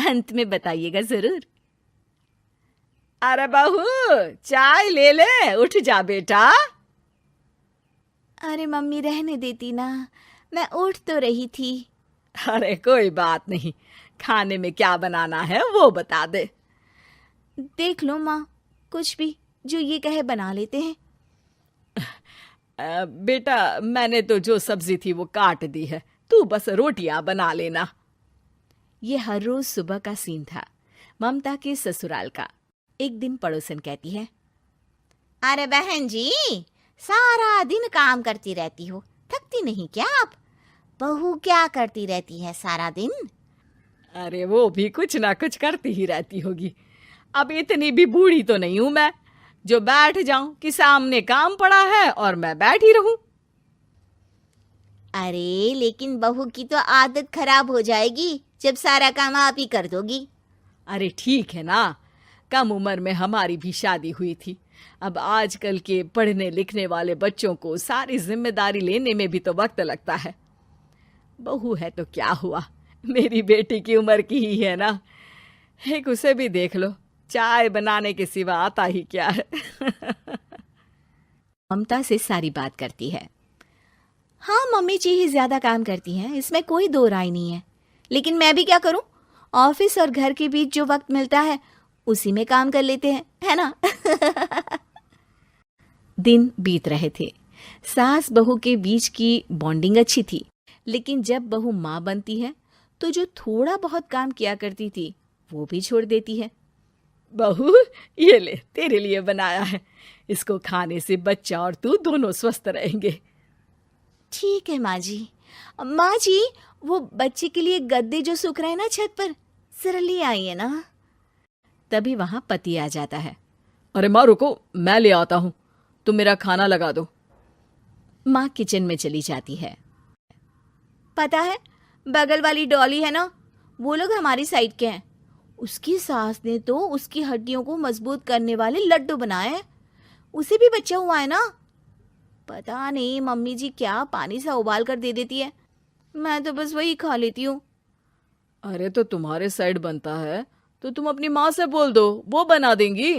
अंत में बताइएगा जरूर। अरे बहू, चाय ले ले, उठ जा बेटा। अरे मम्मी रहने देती ना, मैं उठ तो रही थी। अरे कोई बात नहीं, खाने में क्या बनाना है वो बता दे। देख लो माँ, कुछ भी जो ये कहे बना लेते हैं। बेटा, मैंने तो जो सब्जी थी वो काट दी है, तू बस रोटियां बना लेना। ये हर रोज सुबह का सीन था ममता के ससुराल का। एक दिन पड़ोसन कहती है, अरे बहन जी, सारा दिन काम करती रहती हो, थकती नहीं क्या आप? बहू क्या करती रहती है सारा दिन? अरे वो भी कुछ ना कुछ करती ही रहती होगी। अब इतनी भी बूढ़ी तो नहीं हूं मैं जो बैठ जाऊं कि सामने काम पड़ा है और मैं बैठी रहूं। अरे लेकिन बहू की तो आदत खराब हो जाएगी जब सारा काम आप ही कर दोगी। अरे ठीक है ना, कम उम्र में हमारी भी शादी हुई थी। अब आजकल के पढ़ने लिखने वाले बच्चों को सारी जिम्मेदारी लेने में भी तो वक्त लगता है। बहू है तो क्या हुआ, मेरी बेटी की उम्र की ही है ना। एक उसे भी देख लो, चाय बनाने के सिवा आता ही क्या है। ममता से सारी बात करती है। हाँ, मम्मी जी ही ज्यादा काम करती हैं, इसमें कोई दो राय नहीं है। लेकिन मैं भी क्या करूं, ऑफिस और घर के बीच जो वक्त मिलता है उसी में काम कर लेते हैं, है ना। दिन बीत रहे थे। सास बहू के बीच की बॉन्डिंग अच्छी थी, लेकिन जब बहू माँ बनती है तो जो थोड़ा बहुत काम किया करती थी वो भी छोड़ देती है। बहू, ये ले, तेरे लिए बनाया है। इसको खाने से बच्चा और तू दोनों स्वस्थ रहेंगे। ठीक है माँ जी। माँ जी, वो बच्चे के लिए गद्दे जो सूख रहे हैं ना छत पर, जरा ले आइए ना। तभी वहां पति आ जाता है। अरे माँ रुको, मैं ले आता हूँ, तुम मेरा खाना लगा दो। माँ किचन में चली जाती है। पता है, बगल वाली डॉली है ना, वो लोग हमारी साइड के हैं। उसकी सास ने तो उसकी हड्डियों को मजबूत करने वाले लड्डू बनाए हैं। उसे भी बच्चा हुआ है ना। पता नहीं मम्मी जी क्या पानी सा उबाल कर दे देती है, मैं तो बस वही खा लेती हूँ। अरे तो तुम्हारे साइड बनता है तो तुम अपनी माँ से बोल दो, वो बना देंगी।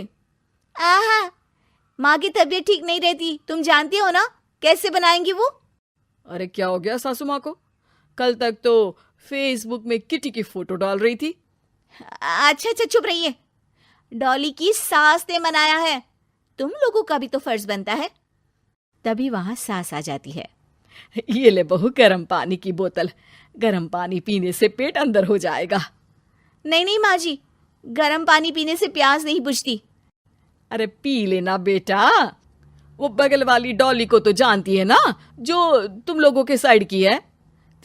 आहा, माँ की तबीयत ठीक नहीं रहती, तुम जानती हो ना, कैसे बनाएंगी वो। अरे क्या हो गया सासू माँ को? कल तक तो फेसबुक में किटी की फोटो डाल रही थी। अच्छा अच्छा, चुप रहिए। डॉली की सास ने मनाया है, तुम लोगों का भी तो फर्ज बनता है। तभी वहां सास आ जाती है। ये ले बहू, गर्म पानी की बोतल, गर्म पानी पीने से पेट अंदर हो जाएगा। नहीं नहीं माँ जी, गर्म पानी पीने से प्यास नहीं बुझती। अरे पी लेना बेटा। वो बगल वाली डॉली को तो जानती है ना, जो तुम लोगों के साइड की है।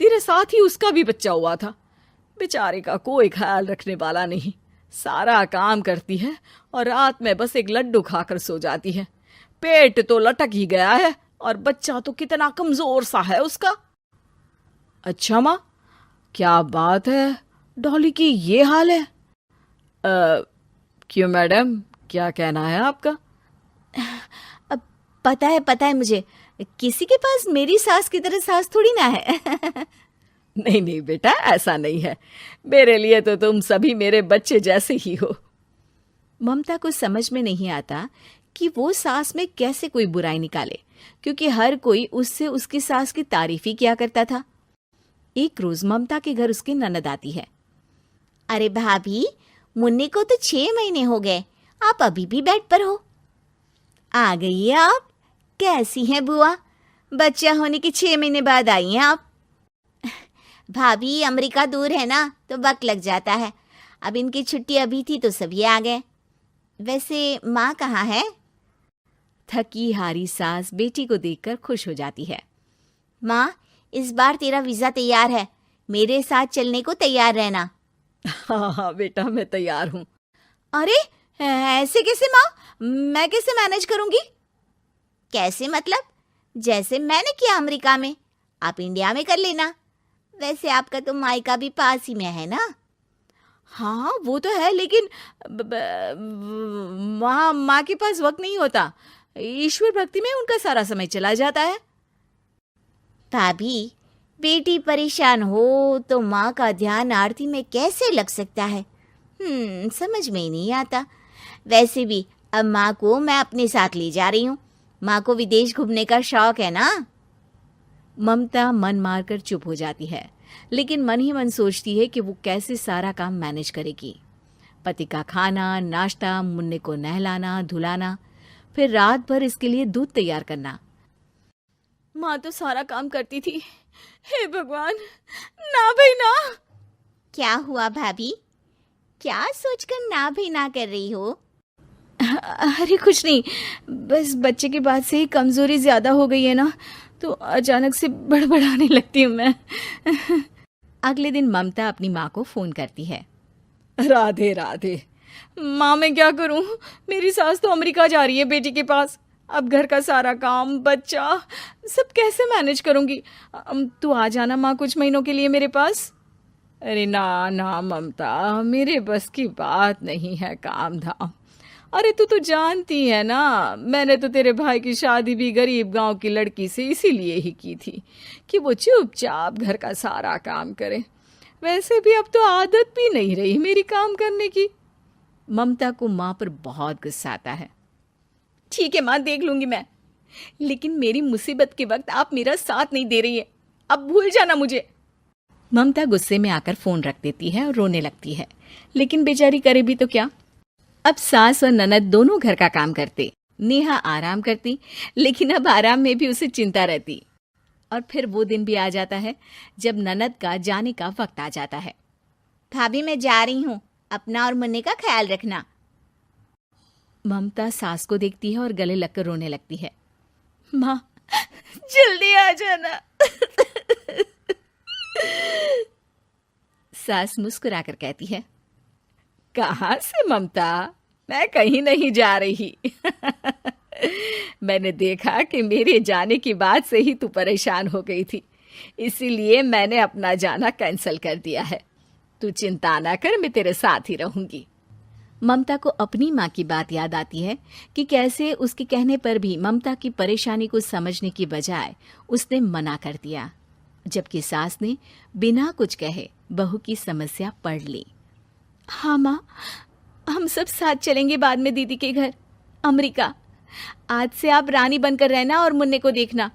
तेरे साथ ही उसका भी बच्चा हुआ था। बेचारे का कोई ख्याल रखने वाला नहीं, सारा काम करती है और रात में बस एक लड्डू खाकर सो जाती है। पेट तो लटक ही गया है और बच्चा तो कितना कमजोर सा है उसका। अच्छा माँ, क्या बात है, डॉली की ये हाल है? क्यों मैडम, क्या कहना है आपका? अब पता है मुझे, किसी के पास मेरी सास की तरह सास थोड़ी ना है। नहीं नहीं बेटा, ऐसा नहीं है। मेरे लिए तो तुम सभी मेरे बच्चे जैसे ही हो। ममता को समझ में नहीं आता कि वो सास में कैसे कोई बुराई निकाले, क्योंकि हर कोई उससे उसकी सास की तारीफ ही किया करता था। एक रोज ममता के घर उसकी ननद आती है। अरे भाभी, मुन्नी को तो 6 महीने हो गए, आप अभी भी बेड पर हो। आ गई है आप। कैसी हैं बुआ? बच्चा होने के 6 महीने बाद आई हैं आप। भाभी, अमेरिका दूर है ना, तो वक्त लग जाता है। अब इनकी छुट्टी अभी थी तो सभी आ गए। वैसे माँ कहाँ है? थकी हारी सास बेटी को देखकर खुश हो जाती है। माँ, इस बार तेरा वीजा तैयार है, मेरे साथ चलने को तैयार रहना। हाँ हाँ बेटा, मैं तैयार हूँ। अरे ऐसे कैसे माँ, मैं कैसे मैनेज करूंगी? कैसे मतलब? जैसे मैंने किया अमेरिका में, आप इंडिया में कर लेना। वैसे आपका तो मायका भी पास ही में है ना। हाँ वो तो है, लेकिन वहाँ माँ के पास वक्त नहीं होता। ईश्वर भक्ति में उनका सारा समय चला जाता है। भाभी, बेटी परेशान हो तो माँ का ध्यान आरती में कैसे लग सकता है? समझ में ही नहीं आता। वैसे भी अब माँ को मैं अपने साथ ले जा रही हूँ। माँ को विदेश घूमने का शौक है ना। ममता मन मारकर चुप हो जाती है, लेकिन मन ही मन सोचती है कि वो कैसे सारा काम मैनेज करेगी। पति का खाना, नाश्ता, मुन्ने को नहलाना, धुलाना, फिर रात भर इसके लिए दूध तैयार करना। माँ तो सारा काम करती थी। हे भगवान, ना भाई ना। क्या हुआ भाभी? क्या सोचकर ना भी ना कर रही हो? अरे कुछ नहीं, बस बच्चे के बाद से ही कमज़ोरी ज़्यादा हो गई है ना, तो अचानक से बड़बड़ाने लगती हूँ मैं। अगले दिन ममता अपनी माँ को फ़ोन करती है। राधे राधे। माँ मैं क्या करूँ, मेरी सास तो अमेरिका जा रही है बेटी के पास। अब घर का सारा काम, बच्चा, सब कैसे मैनेज करूँगी। तू आ जाना माँ कुछ महीनों के लिए मेरे पास। अरे ना ना ममता, मेरे बस की बात नहीं है काम धाम। अरे तू तो जानती है ना, मैंने तो तेरे भाई की शादी भी गरीब गांव की लड़की से इसीलिए ही की थी कि वो चुपचाप घर का सारा काम करे। वैसे भी अब तो आदत भी नहीं रही मेरी काम करने की। ममता को माँ पर बहुत गुस्सा आता है। ठीक है माँ, देख लूंगी मैं, लेकिन मेरी मुसीबत के वक्त आप मेरा साथ नहीं दे रही है। अब भूल जाना मुझे। ममता गुस्से में आकर फोन रख देती है और रोने लगती है, लेकिन बेचारी करे भी तो क्या। अब सास और ननद दोनों घर का काम करते। नेहा आराम करती, लेकिन अब आराम में भी उसे चिंता रहती। और फिर वो दिन भी आ जाता है जब ननद का जाने का वक्त आ जाता है। भाभी मैं जा रही हूँ, अपना और मुन्ने का ख्याल रखना। ममता सास को देखती है और गले लगकर रोने लगती है। माँ जल्दी आ जाना। सास मुस्कुराकर कहती है, कहाँ से ममता, मैं कहीं नहीं जा रही। मैंने देखा कि मेरे जाने की बात से ही तू परेशान हो गई थी, इसीलिए मैंने अपना जाना कैंसिल कर दिया है। तू चिंता ना कर, मैं तेरे साथ ही रहूंगी। ममता को अपनी माँ की बात याद आती है कि कैसे उसके कहने पर भी ममता की परेशानी को समझने की बजाय उसने मना कर दिया, जबकि सास ने बिना कुछ कहे बहू की समस्या पढ़ ली। हाँ माँ, हम सब साथ चलेंगे बाद में दीदी के घर अमेरिका। आज से आप रानी बनकर रहना और मुन्ने को देखना।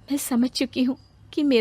मैं समझ चुकी हूँ कि मेरा